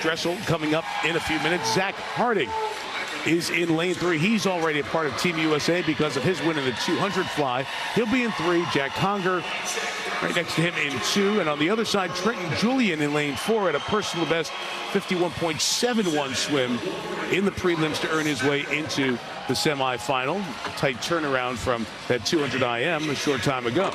Dressel coming up in a few minutes. Zach Harding is in lane 3. He's already a part of Team USA because of his win in the 200 fly. He'll be in 3. Jack Conger right next to him in 2. And on the other side, Trenton Julian in lane 4 at a personal best 51.71 swim in the prelims to earn his way into the semifinal. A tight turnaround from that 200 IM a short time ago.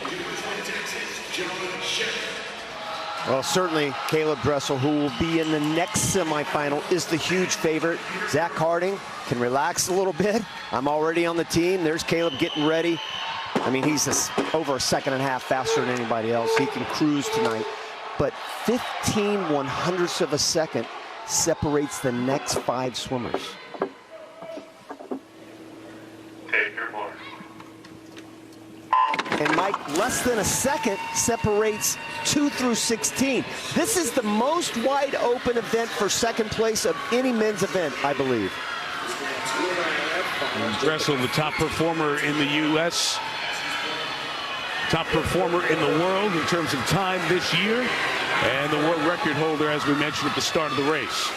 Well, certainly Caleb Dressel, who will be in the next semifinal, is the huge favorite. Zach Harding can relax a little bit. I'm already on the team. There's Caleb getting ready. I mean, he's over a second and a half faster than anybody else. He can cruise tonight. But 15/100ths of a second separates the next 5 swimmers. And Mike, less than a second separates 2 through 16. This is the most wide open event for second place of any men's event, I believe. And Dressel, the top performer in the U.S., top performer in the world in terms of time this year, and the world record holder, as we mentioned at the start of the race.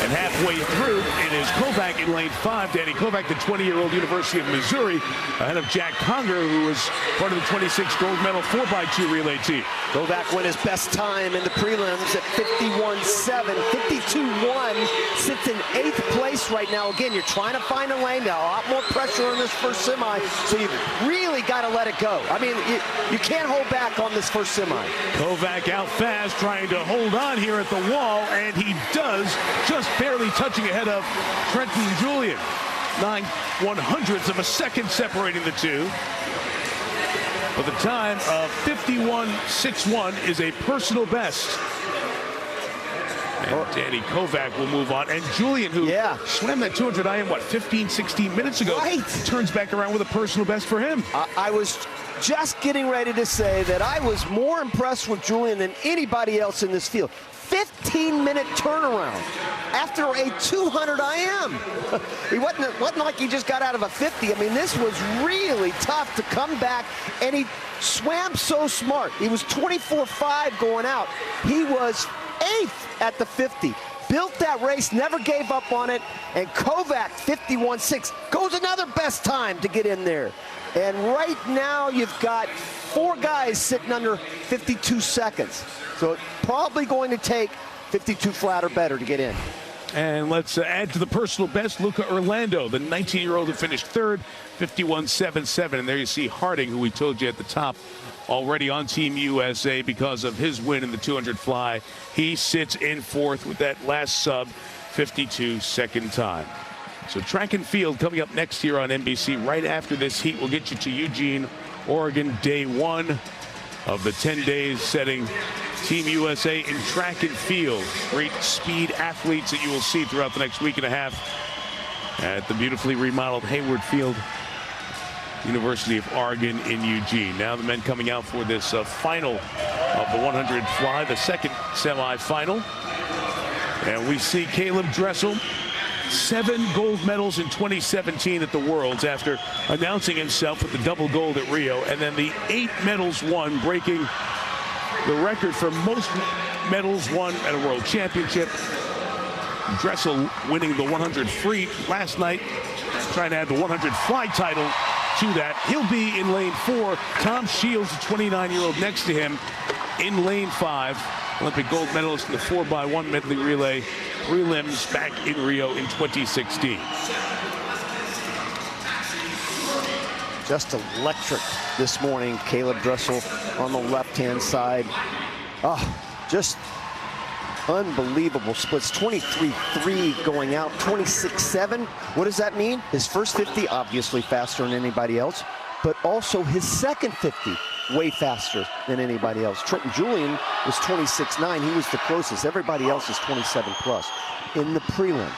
And halfway through, it is Kovac in lane 5. Danny Kovac, the 20-year-old University of Missouri, ahead of Jack Conger, who was part of the 26 gold medal 4x2 relay team. Kovac won his best time in the prelims at 51.7. 52.1, sits in 8th place right now. Again, you're trying to find a lane now. A lot more pressure on this first semi, so you've really got to let it go. I mean, you can't hold back on this first semi. Kovac out fast, trying to hold on here at the wall, and he does, just barely touching ahead of Trenton Julian. 9/100ths of a second separating the two. But the time of 51.61 is a personal best. And Danny Kovac will move on. And Julian, who swam that 200 IM, what, 15, 16 minutes ago, turns back around with a personal best for him. I was just getting ready to say that I was more impressed with Julian than anybody else in this field. 15-minute turnaround after a 200 IM. It wasn't like he just got out of a 50. I mean, this was really tough to come back, and he swam so smart. He was 24.5 going out. He was 8th at the 50. Built that race, never gave up on it, and Kovac, 51.6, goes another best time to get in there. And right now, you've got 4 guys sitting under 52 seconds. So it's probably going to take 52 flat or better to get in. And let's add to the personal best, Luca Orlando, the 19-year-old who finished 3rd, 51.77. And there you see Harding, who we told you at the top, already on Team USA because of his win in the 200 fly. He sits in 4th with that last sub 52 second time. So track and field coming up next here on NBC. Right after this heat, we'll get you to Eugene, Oregon, day 1 of the 10 days, setting Team USA in track and field. Great speed athletes that you will see throughout the next week and a half at the beautifully remodeled Hayward Field, University of Oregon in Eugene. Now the men coming out for this final of the 100 fly, the second semifinal. And we see Caleb Dressel, 7 gold medals in 2017 at the Worlds after announcing himself with the double gold at Rio, and then the 8 medals won, breaking the record for most medals won at a World Championship. Dressel winning the 100 free last night, trying to add the 100 fly title to that. He'll be in lane 4. Tom Shields, the 29-year-old next to him, in lane 5. Olympic gold medalist in the 4x1 medley relay prelims back in Rio in 2016. Just electric this morning. Caleb Dressel on the left-hand side. Oh, just unbelievable splits. 23.3 going out, 26.7. What does that mean? His first 50, obviously faster than anybody else, but also his second 50, way faster than anybody else. Trenton Julian was 26.9. He was the closest. Everybody else is 27 plus in the prelims.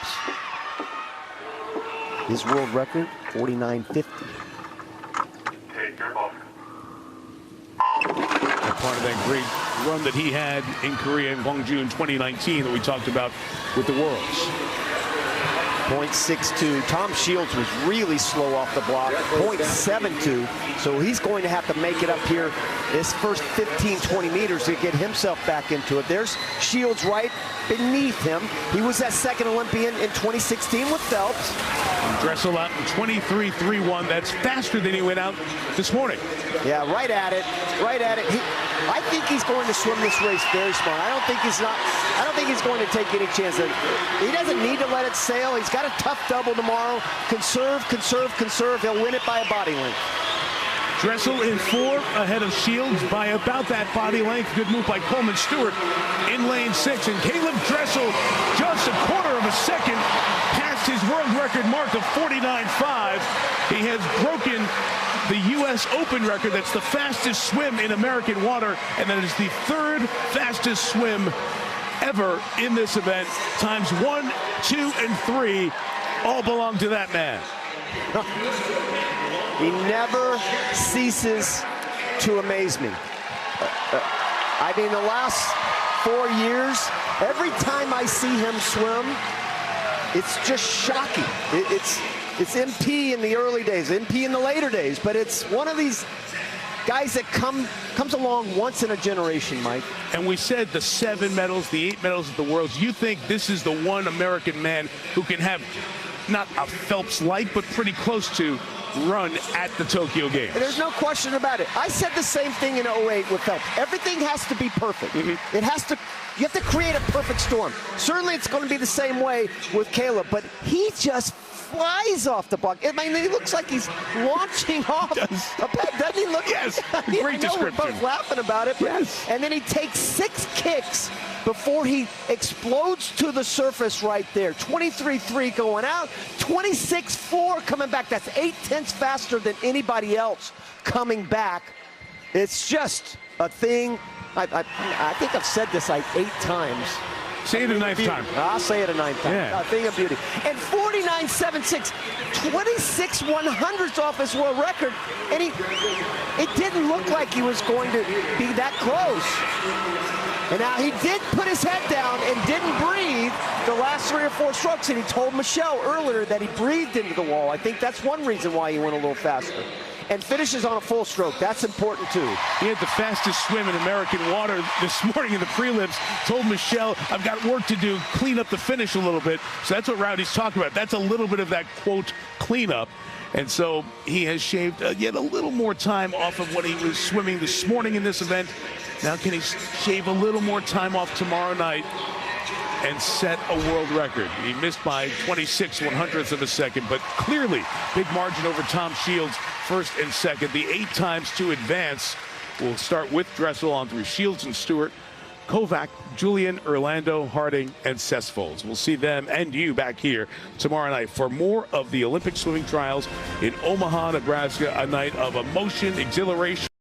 His world record, 49.50. Part of that great run that he had in Korea and Gwangju in 2019 that we talked about with the Worlds. 0.62. Tom Shields was really slow off the block. 0.72. So he's going to have to make it up here this first 15, 20 meters to get himself back into it. There's Shields right beneath him. He was that second Olympian in 2016 with Phelps. Dressel out in 23.31. That's faster than he went out this morning. Yeah, right at it. Right at it. I think he's going to swim this race very smart. I don't think he's going to take any chances. He doesn't need to let it sail. He's got a tough double tomorrow. Conserve, conserve, conserve. He'll win it by a body length. Dressel in 4 ahead of Shields by about that body length. Good move by Coleman Stewart in lane 6. And Caleb Dressel just a quarter of a second past his world record mark of 49.5. He has broken the U.S. Open record. That's the fastest swim in American water, and that is the 3rd fastest swim ever in this event. Times 1, 2, and 3 all belong to that man. He never ceases to amaze me. I mean, the last 4 years, every time I see him swim, it's just shocking. It's MP in the early days, MP in the later days, but it's one of these guys that comes along once in a generation, Mike. And we said the 7 medals, the 8 medals of the world. You think this is the one American man who can have not a Phelps-like, but pretty close to run at the Tokyo Games? And there's no question about it. I said the same thing in 08 with Phelps. Everything has to be perfect. It has to. You have to create a perfect storm. Certainly, it's going to be the same way with Caleb, but he just flies off the block. I mean, he looks like he's launching off a peg. Doesn't he look? Yes, great description. We're both laughing about it. Yes. And then he takes 6 kicks before he explodes to the surface right there. 23.3 going out, 26.4 coming back. That's 0.8 faster than anybody else coming back. It's just a thing. I think I've said this like 8 times. Say it a 9th time. I'll say it a 9th time. Yeah. A thing of beauty. And 49.76, 26/100ths off his world record. And it didn't look like he was going to be that close. And now he did put his head down and didn't breathe the last 3 or 4 strokes. And he told Michelle earlier that he breathed into the wall. I think that's one reason why he went a little faster. And finishes on a full stroke. That's important, too. He had the fastest swim in American water this morning in the prelims. Told Michelle, I've got work to do, clean up the finish a little bit. So that's what Rowdy's talking about. That's a little bit of that, quote, cleanup. And so he has shaved yet a little more time off of what he was swimming this morning in this event. Now can he shave a little more time off tomorrow night and set a world record? He missed by 26/100ths of a second, but clearly big margin over Tom Shields, 1st and 2nd. The 8 times to advance will start with Dressel on through Shields and Stewart, Kovac, Julian, Orlando, Harding, and Sesfolds. We'll see them and you back here tomorrow night for more of the Olympic swimming trials in Omaha, Nebraska, a night of emotion, exhilaration.